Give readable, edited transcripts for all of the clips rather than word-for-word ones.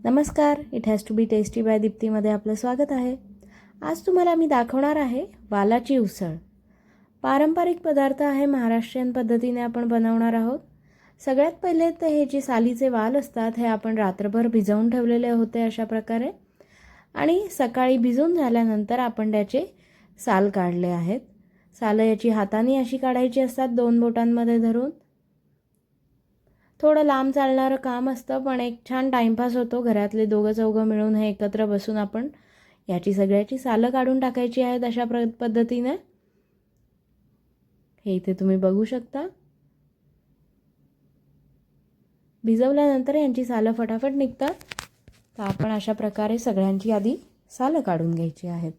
नमस्कार, it has to be tasty by दीप्तीमध्ये आपलं स्वागत आहे. आज तुम्हाला मी दाखवणार आहे वालाची उसळ. पारंपरिक पदार्थ आहे, महाराष्ट्रीयन पद्धतीने आपण बनवणार आहोत. सगळ्यात पहिले तर हे जे सालीचे वाल असतात हे आपण रात्रभर भिजवून ठेवलेले होते अशा प्रकारे, आणि सकाळी भिजून झाल्यानंतर आपण त्याचे साल काढले आहेत. सालं याची हाताने अशी काढायची असतात, 2 बोटांमध्ये धरून. थोडं लांब चालणारं काम असतं, पण एक छान टाईमपास होतो. घरातले दोघं चौघं मिळून हे एकत्र बसून आपण याची सगळ्याची सालं काढून टाकायची आहेत अशा पद्धतीने. हे इथे तुम्ही बघू शकता. भिजवल्यानंतर यांची सालं फटाफट निघतात. तर आपण अशा प्रकारे सगळ्यांची आधी सालं काढून घ्यायची आहेत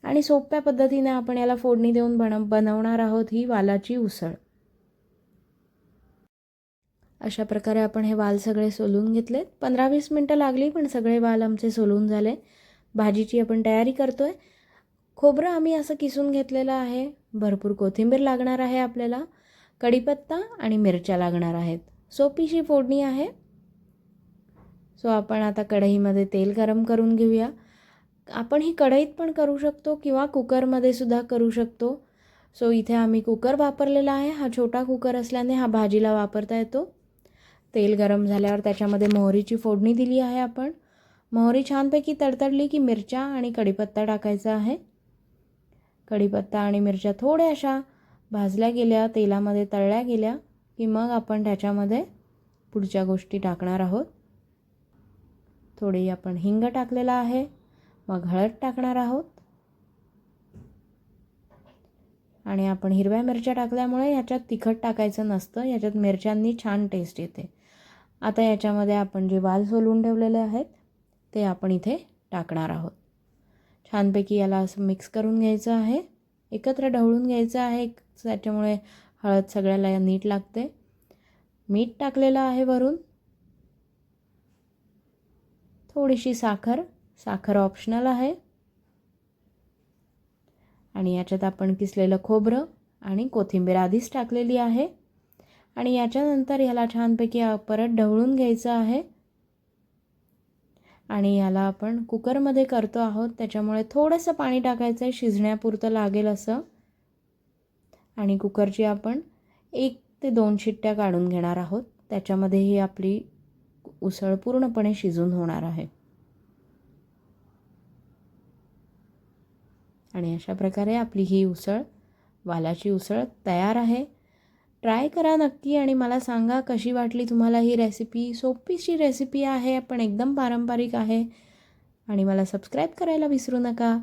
आणि सोप्या पद्धतीने आपण याला फोडणी देऊन बनवणार आहोत ही वालाची उसळ. अशा प्रकारे आपण हे वाल सगळे सोलून घेतलेत. 15-20 मिनटं लागली, पण सगळे वाल आमचे सोलून झाले. भाजीची आपण तयारी करतोय. खोबरं आम्ही असं किसून घेतलेलं आहे. भरपूर कोथिंबीर लागणार आहे आपल्याला. कढीपत्ता आणि मिरच्या लागणार आहेत. सोपीशी फोडणी आहे. आपण आता कढईमध्ये तेल गरम करून घेऊया. आपण ही कढईत पण करू शकतो किंवा कुकरमध्ये सुद्धा करू शकतो. इथे आम्ही कुकर वापरलेला आहे. हा छोटा कुकर असल्याने हा भाजीला वापरता येतो. तेल गरम झाल्यावर त्याच्यामध्ये मोहरीची फोडणी दिली आहे आपण. मोहरी छानपैकी तडतडली की मिरच्या आणि कढीपत्ता टाकायचा आहे. कढीपत्ता आणि मिरच्या थोड्या अशा भाजल्या गेल्या, तेलामध्ये तळल्या गेल्या की मग आपण त्याच्यामध्ये पुढच्या गोष्टी टाकणार आहोत. थोडी आपण हिंग टाकलेला आहे, मग हळद टाकणार आहोत आणि आपण हिरव्या मिरच्या टाकल्यामुळे ह्याच्यात तिखट टाकायचं नसतं, याच्यात मिरच्यांनी छान टेस्ट येते. आता याच्यामध्ये आपण जे वाल सोलून ठेवलेले आहेत ते आपण इथे टाकणार आहोत. छानपैकी याला असं मिक्स करून घ्यायचं आहे, एकत्र ढवळून घ्यायचं आहे, त्याच्यामुळे हळद सगळ्याला नीट लागते. मीठ टाकलेलं आहे वरून. थोडीशी साखर ऑप्शनल आहे. आणि याच्यात आपण किसलेलं खोबरं आणि कोथिंबीर आधीच टाकलेली आहे. आणि याच्यानंतर ह्याला छानपैकी परत ढवळून घ्यायचं आहे. आणि याला आपण कुकरमध्ये करतो आहोत, त्याच्यामुळे थोडंसं पाणी टाकायचं आहे, शिजण्यापुरतं लागेल असं. आणि कुकरची आपण 1 ते 2 शिट्ट्या काढून घेणार आहोत. त्याच्यामध्ये ही आपली उसळ पूर्णपणे शिजून होणार आहे. आणि अशा प्रकारे आपली ही उसळ, वालाची उसळ तयार आहे. ट्राय करा नक्की आणि मला सांगा कशी वाटली तुम्हाला ही रेसिपी. सोपीशी रेसिपी आहे, पण एकदम पारंपरिक आहे. आणि मला सबस्क्राईब करायला विसरू नका.